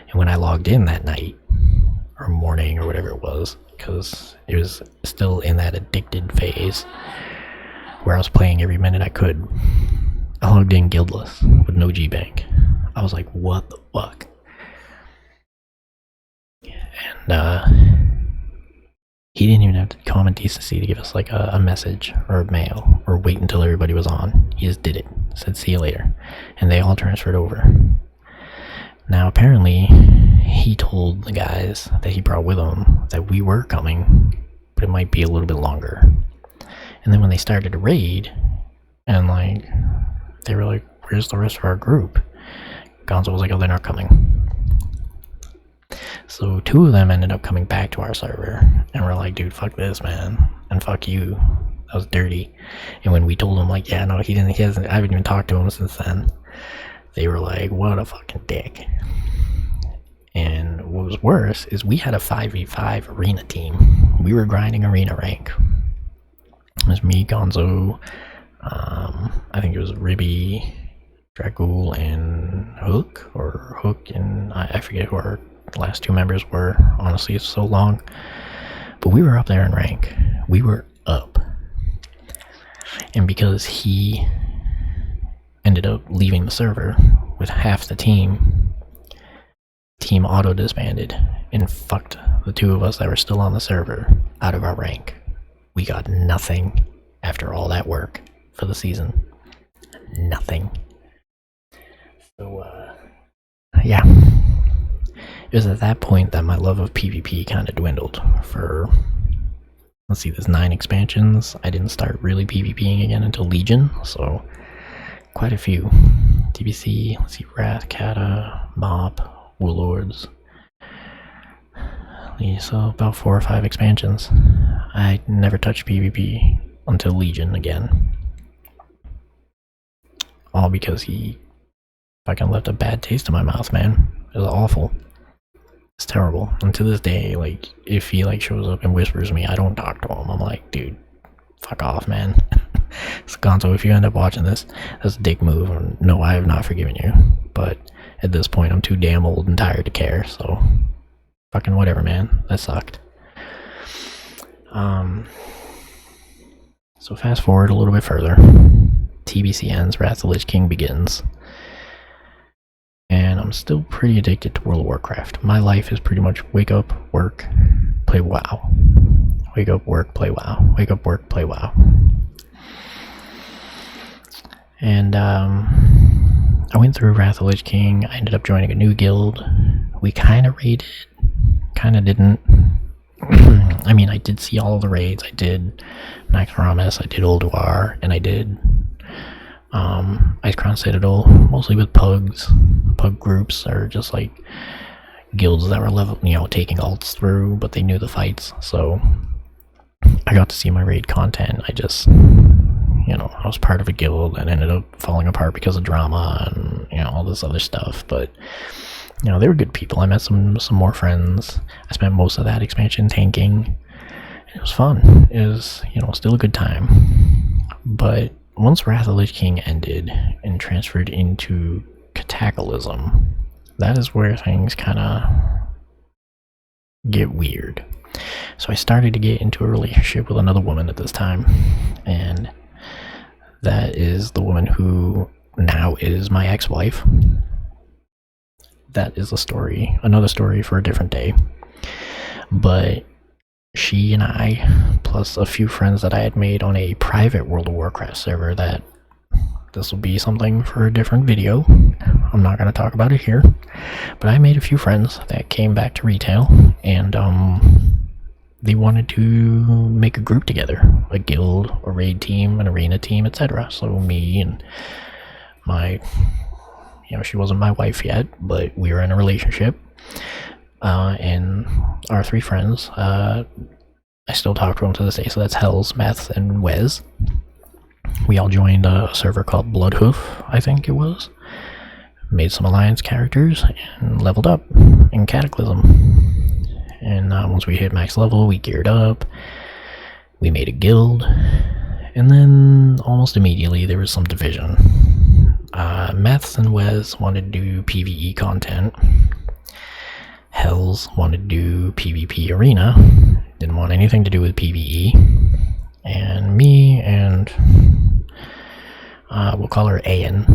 And when I logged in that night, or morning, or whatever it was, because it was still in that addicted phase where I was playing every minute I could, I logged in guildless with no G-Bank. I was like, what the fuck? And he didn't even have the common decency to give us like a message or a mail or wait until everybody was on. He just did it. Said, see you later. And they all transferred over. Now apparently he told the guys that he brought with him that we were coming, but it might be a little bit longer. And then when they started to raid, and like they were like, where's the rest of our group? Gonzo was like, oh, they're not coming. So 2 of them ended up coming back to our server, and we're like, dude, fuck this, man, and fuck you, that was dirty. And when we told him, like, yeah, no, he hasn't, I haven't even talked to him since then, they were like, what a fucking dick. And what was worse is we had a 5v5 arena team. We were grinding arena rank. It was me, Gonzo, I think it was Ribby, Dragul, and Hook, and I forget who our last 2 members were. Honestly, it's so long. But we were up there in rank. We were up. And because he ended up leaving the server with half the team auto disbanded and fucked the 2 of us that were still on the server out of our rank. We got nothing after all that work for the season. Nothing. So, yeah. It was at that point that my love of PvP kind of dwindled. For, let's see, there's 9 expansions. I didn't start really PvPing again until Legion, so quite a few. DBC, let's see, Wrath, Kata, Mop, Warlords. So about 4 or 5 expansions. I never touched PvP until Legion again. All because he fucking left a bad taste in my mouth, man. It was awful. It's terrible. And to this day, like, if he like shows up and whispers to me, I don't talk to him. I'm like, dude, fuck off, man. Gonzo, if you end up watching this, that's a dick move. And no, I have not forgiven you. But at this point, I'm too damn old and tired to care, so fucking whatever, man. That sucked. So fast forward a little bit further. TBC ends, Wrath of the Lich King begins. And I'm still pretty addicted to World of Warcraft. My life is pretty much wake up, work, play WoW. Wake up, work, play WoW. Wake up, work, play WoW. And I went through Wrath of the Lich King. I ended up joining a new guild. We kind of raided, kind of didn't. I mean, I did see all of the raids. I did Naxxramas, I did Ulduar, and I did Icecrown Citadel, mostly with pugs. Pug groups are just like guilds that were level, taking alts through, but they knew the fights, so I got to see my raid content. I just, I was part of a guild and ended up falling apart because of drama and, all this other stuff, but they were good people. I met some more friends. I spent most of that expansion tanking. It was fun. It was, still a good time. But once Wrath of the Lich King ended and transferred into Cataclysm, that is where things kind of get weird. So I started to get into a relationship with another woman at this time, and that is the woman who now is my ex-wife. That is another story for a different day. But she and I, plus a few friends that I had made on a private World of Warcraft server, that this will be something for a different video. I'm not going to talk about it here. But I made a few friends that came back to retail, and they wanted to make a group together. A guild, a raid team, an arena team, etc. So me and my... she wasn't my wife yet, but we were in a relationship. And our three friends, I still talk to them to this day, so that's Hells, Meth, and Wes. We all joined a server called Bloodhoof, I think it was. Made some alliance characters, and leveled up in Cataclysm. And once we hit max level, we geared up, we made a guild, and then almost immediately there was some division. Meths and Wes wanted to do PvE content. Hells wanted to do PvP arena. Didn't want anything to do with PvE. And me and we'll call her Ayan.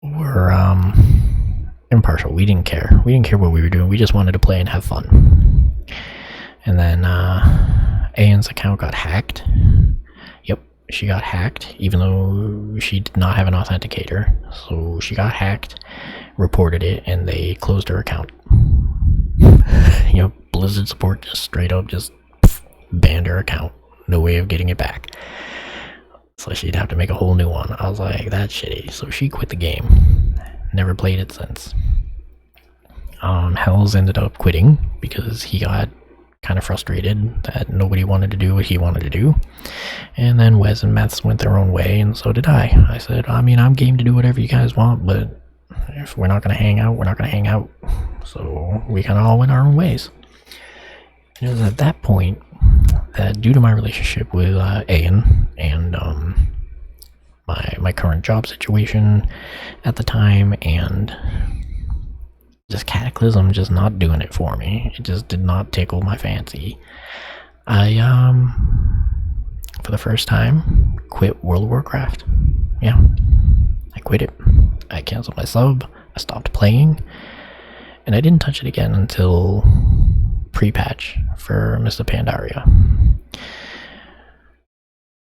Were impartial. We didn't care. We didn't care what we were doing. We just wanted to play and have fun. And then Ayan's account got hacked. She got hacked, even though she did not have an authenticator. So she got hacked, reported it, and they closed her account. Blizzard support just straight up just banned her account. No way of getting it back. So she'd have to make a whole new one. I was like, that's shitty. So she quit the game. Never played it since. Hells ended up quitting because he got kind of frustrated that nobody wanted to do what he wanted to do. And then Wes and Meths went their own way, and so did I. I said, I'm game to do whatever you guys want, but if we're not going to hang out, we're not going to hang out. So we kind of all went our own ways. And it was at that point that, due to my relationship with Ayan and my current job situation at the time, and just Cataclysm just not doing it for me. It just did not tickle my fancy. I, for the first time, quit World of Warcraft. Yeah, I quit it. I canceled my sub, I stopped playing, and I didn't touch it again until pre-patch for Mr. Pandaria.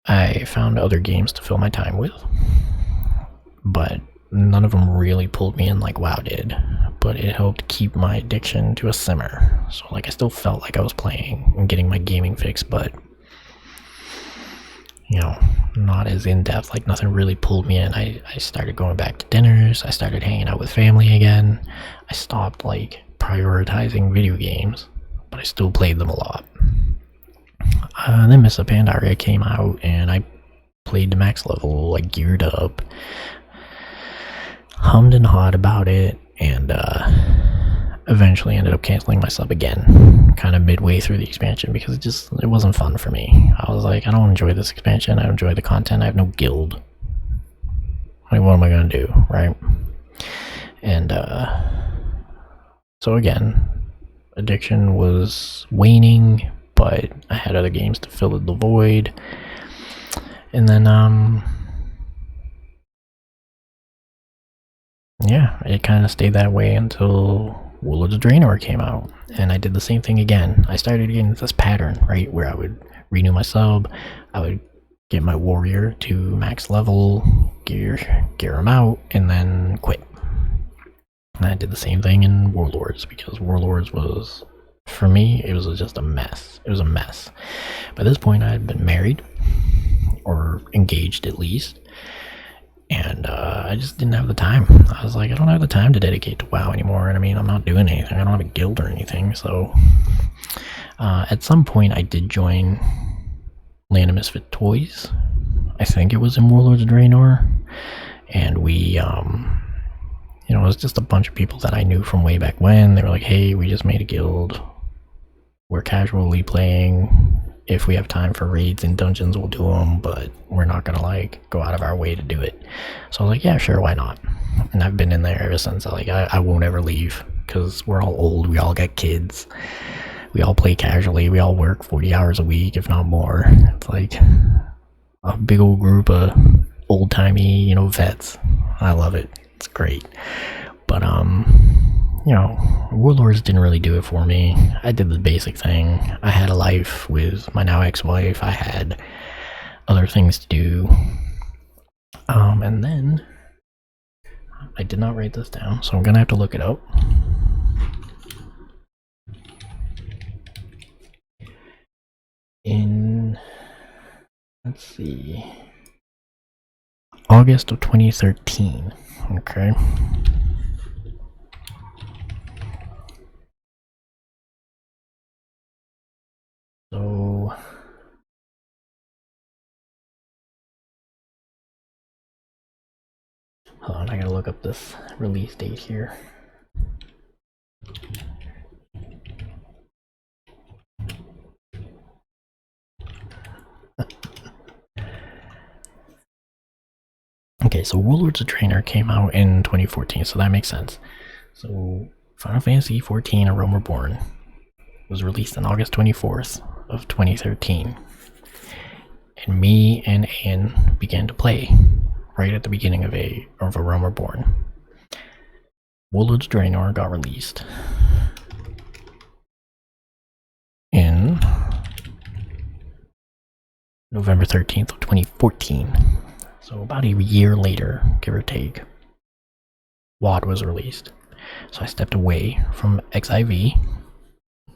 I found other games to fill my time with, but none of them really pulled me in like WoW did, but it helped keep my addiction to a simmer. So I still felt like I was playing and getting my gaming fix, but not as in-depth. Like, nothing really pulled me in. I started going back to dinners, I started hanging out with family again. I stopped prioritizing video games, but I still played them a lot. Then Mr. Pandaria came out and I played to max level, geared up, hummed and hawed about it, and eventually ended up canceling my sub again, kind of midway through the expansion, because it wasn't fun for me. I was like, I don't enjoy this expansion, I don't enjoy the content, I have no guild. What am I gonna do, right? And so again, addiction was waning, but I had other games to fill the void. And then yeah, it kind of stayed that way until World of Draenor came out, and I did the same thing again. I started getting this pattern, right, where I would renew my sub, I would get my warrior to max level, gear him out, and then quit. And I did the same thing in Warlords, because Warlords was, for me, it was just a mess. It was a mess. By this point, I had been married, or engaged at least, and I just didn't have the time. I was like, I don't have the time to dedicate to WoW anymore, and I mean, I'm not doing anything. I don't have a guild or anything, so at some point I did join Land of Misfit Toys. I think it was in Warlords of Draenor, and we, it was just a bunch of people that I knew from way back when. They were like, hey, we just made a guild. We're casually playing. If we have time for raids and dungeons, we'll do them, but we're not gonna like go out of our way to do it. So I was like, yeah, sure, why not? And I've been in there ever since. I won't ever leave, because we're all old, we all got kids, we all play casually, we all work 40 hours a week, if not more. It's like a big old group of old-timey, vets. I love it. It's great. But Warlords didn't really do it for me. I did the basic thing. I had a life with my now ex-wife. I had other things to do. And then I did not write this down, so I'm gonna have to look it up. Let's see, August of 2013. Okay. So hold on, I gotta look up this release date here. Okay, so Warlords of Draenor came out in 2014, so that makes sense. So Final Fantasy XIV: A Realm Reborn was released on August 24th of 2013. And me and Ian began to play right at the beginning of A Realm Reborn. Warlords of Draenor got released in November 13th of 2014. So about a year later, give or take, WoD was released. So I stepped away from XIV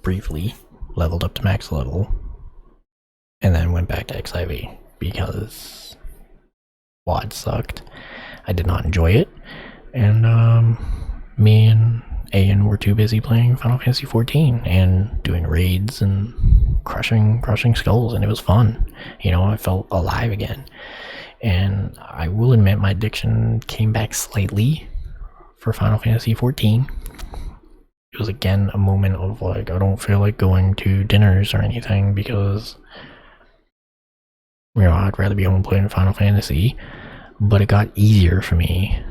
briefly, leveled up to max level, and then went back to XIV because WoD sucked. I did not enjoy it, and me and Ian were too busy playing Final Fantasy XIV and doing raids and crushing skulls, and it was fun. I felt alive again. And I will admit my addiction came back slightly for Final Fantasy XIV. It was again a moment of like, I don't feel like going to dinners or anything because, I'd rather be home playing Final Fantasy. But it got easier for me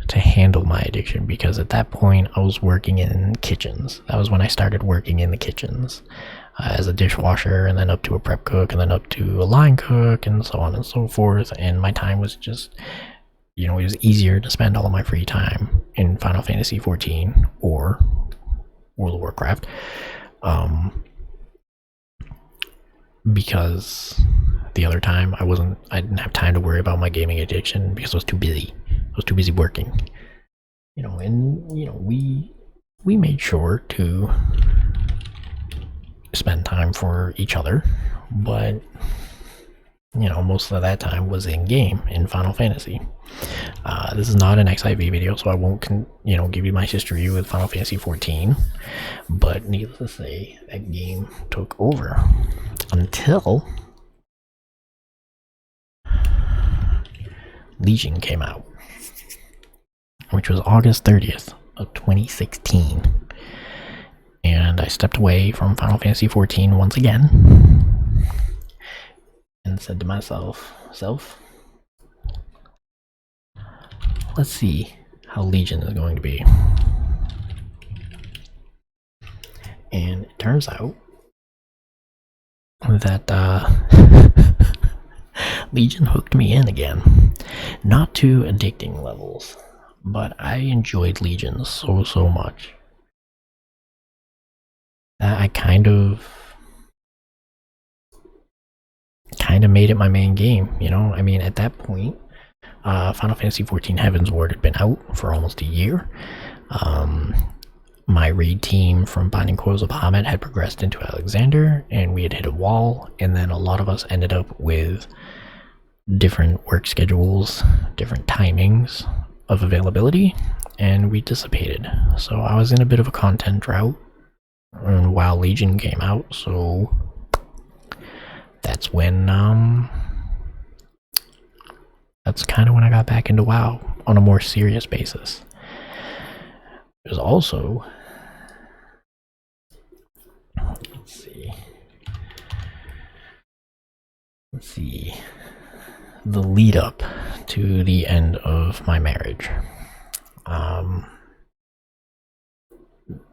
to handle my addiction because at that point I was working in kitchens. That was when I started working in the kitchens. As a dishwasher, and then up to a prep cook, and then up to a line cook, and so on and so forth. And my time was just, it was easier to spend all of my free time in Final Fantasy XIV or World of Warcraft, because the other time I didn't have time to worry about my gaming addiction because I was too busy. I was too busy working, we made sure to spend time for each other, but most of that time was in game in Final Fantasy. This is not an XIV video, so I won't give you my history with Final Fantasy XIV, but needless to say, that game took over until Legion came out, which was August 30th of 2016. And I stepped away from Final Fantasy XIV once again and said to myself, let's see how Legion is going to be. And it turns out that Legion hooked me in again. Not to addicting levels, but I enjoyed Legion so much. I kind of kind of made it my main game, you know? I mean, at that point, Final Fantasy XIV Heaven's Ward had been out for almost a year. My raid team from Binding Coils of Bahamut had progressed into Alexander, and we had hit a wall, and then a lot of us ended up with different work schedules, different timings of availability, and we dissipated. So I was in a bit of a content drought while Legion came out, so that's when that's kind of when I got back into WoW on a more serious basis. There's also, let's see, the lead up to the end of my marriage.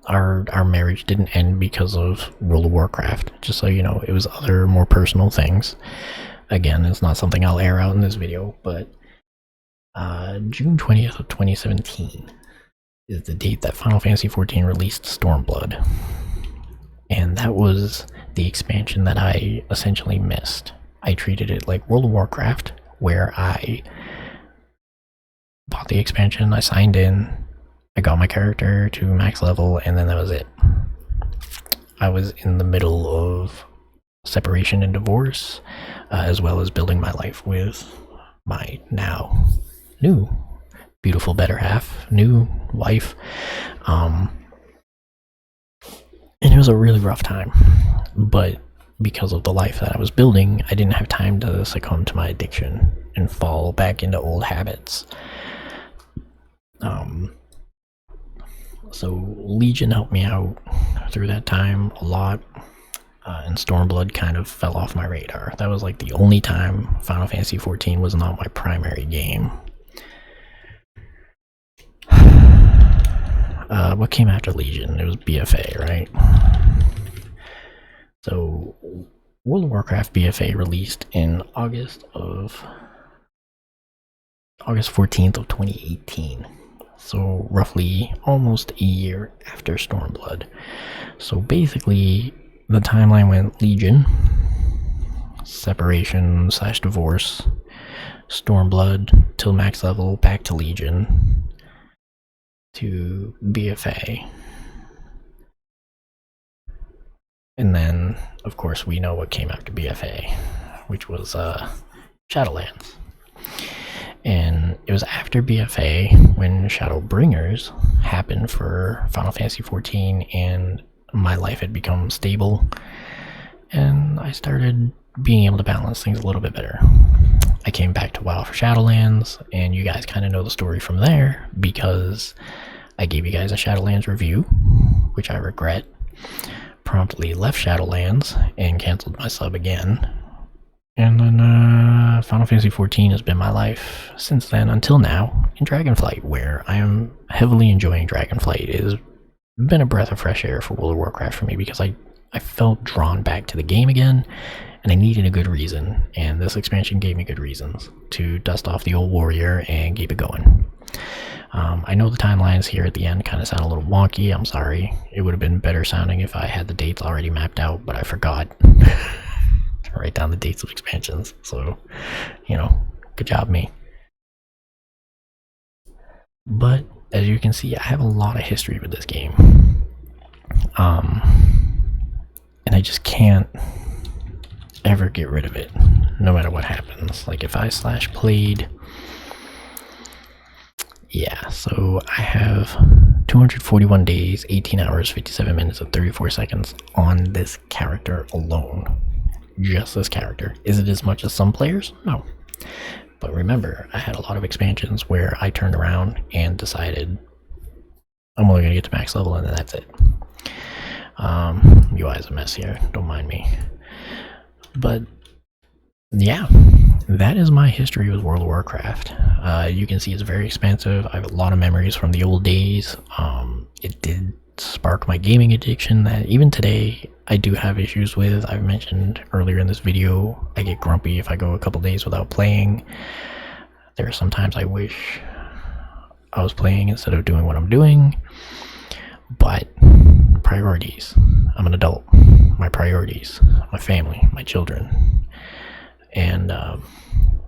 Our marriage didn't end because of World of Warcraft, just so you know. It was other more personal things. Again, it's not something I'll air out in this video, but June 20th of 2017 is the date that Final Fantasy XIV released Stormblood. And that was the expansion that I essentially missed. I treated it like World of Warcraft, where I bought the expansion, I signed in, I got my character to max level, and then that was it. I was in the middle of separation and divorce, as well as building my life with my now new beautiful better half, new wife. And it was a really rough time, but because of the life that I was building, I didn't have time to succumb to my addiction and fall back into old habits. So Legion helped me out through that time a lot, and Stormblood kind of fell off my radar. That was like the only time Final Fantasy XIV was not my primary game. What came after Legion? It was BFA, right? So World of Warcraft BFA released in August 14th of 2018. So roughly almost a year after Stormblood. So basically the timeline went Legion, separation / divorce, Stormblood till max level, back to Legion, to BFA. And then, of course, we know what came after BFA, which was Shadowlands. And it was after BFA when Shadowbringers happened for Final Fantasy XIV, and my life had become stable, and I started being able to balance things a little bit better. I came back to WoW for Shadowlands, and you guys kind of know the story from there, because I gave you guys a Shadowlands review, which I regret. Promptly left Shadowlands and canceled my sub again. And then Final Fantasy XIV has been my life since then until now in Dragonflight, where I am heavily enjoying Dragonflight. It has been a breath of fresh air for World of Warcraft for me, because I felt drawn back to the game again, and I needed a good reason, and this expansion gave me good reasons to dust off the old warrior and keep it going. I know the timelines here at the end kind of sound a little wonky. I'm sorry. It would have been better sounding if I had the dates already mapped out, but I forgot to write down the dates of expansions. So, you know, good job me. But as you can see, I have a lot of history with this game. And I just can't ever get rid of it, no matter what happens. Like if I /played, yeah, so I have 241 days, 18 hours, 57 minutes, and 34 seconds on this character alone. Just this character. Is it as much as some players? No. But remember, I had a lot of expansions where I turned around and decided I'm only going to get to max level, and then that's it. UI is a mess here, don't mind me. But yeah, that is my history with World of Warcraft. You can see it's very expansive. I have a lot of memories from the old days. It did spark my gaming addiction that even today I do have issues with. I've mentioned earlier in this video, I get grumpy if I go a couple days without playing. There are sometimes I wish I was playing instead of doing what I'm doing. But priorities. I'm an adult. My priorities, my family, my children. and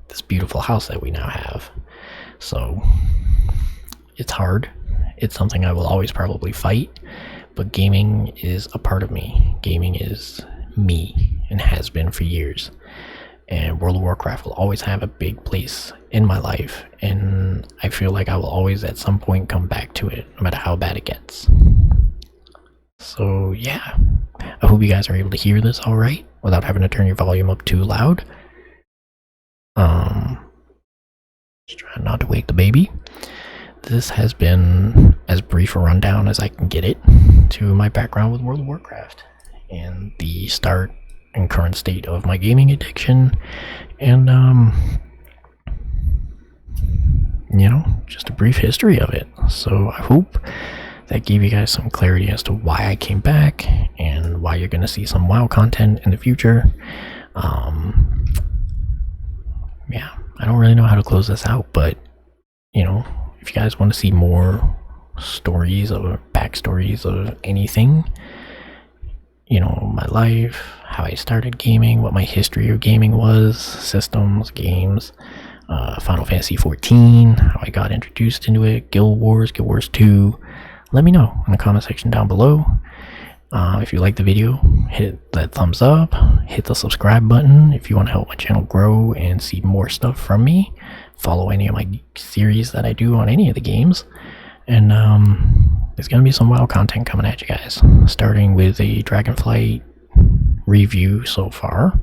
this beautiful house that we now have. So it's hard. It's something I will always probably fight, but gaming is a part of me. Gaming is me and has been for years. And World of Warcraft will always have a big place in my life, and I feel like I will always at some point come back to it, no matter how bad it gets. So yeah, I hope you guys are able to hear this all right without having to turn your volume up too loud. Just trying not to wake the baby. This has been as brief a rundown as I can get it to my background with World of Warcraft and the start and current state of my gaming addiction, and just a brief history of it. So I hope that gave you guys some clarity as to why I came back and why you're going to see some WoW content in the future. Yeah, I don't really know how to close this out, but if you guys want to see more stories or backstories of anything, my life, how I started gaming, what my history of gaming was, systems, games, Final Fantasy 14, how I got introduced into it, Guild Wars 2, let me know in the comment section down below. If you like the video, hit that thumbs up, hit the subscribe button if you want to help my channel grow and see more stuff from me. Follow any of my series that I do on any of the games. And there's going to be some WoW content coming at you guys, starting with a Dragonflight review so far,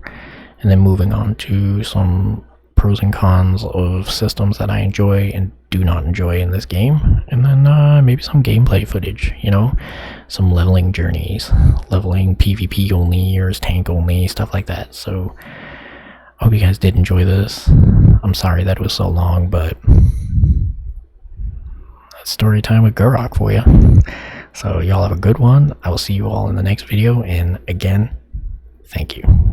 and then moving on to some pros and cons of systems that I enjoy and do not enjoy in this game, and then maybe some gameplay footage, some leveling journeys, leveling PvP only or tank only, stuff like that. So I hope you guys did enjoy this. I'm sorry that it was so long, but that's story time with Gurrock for you. So y'all have a good one. I will see you all in the next video, and again, thank you.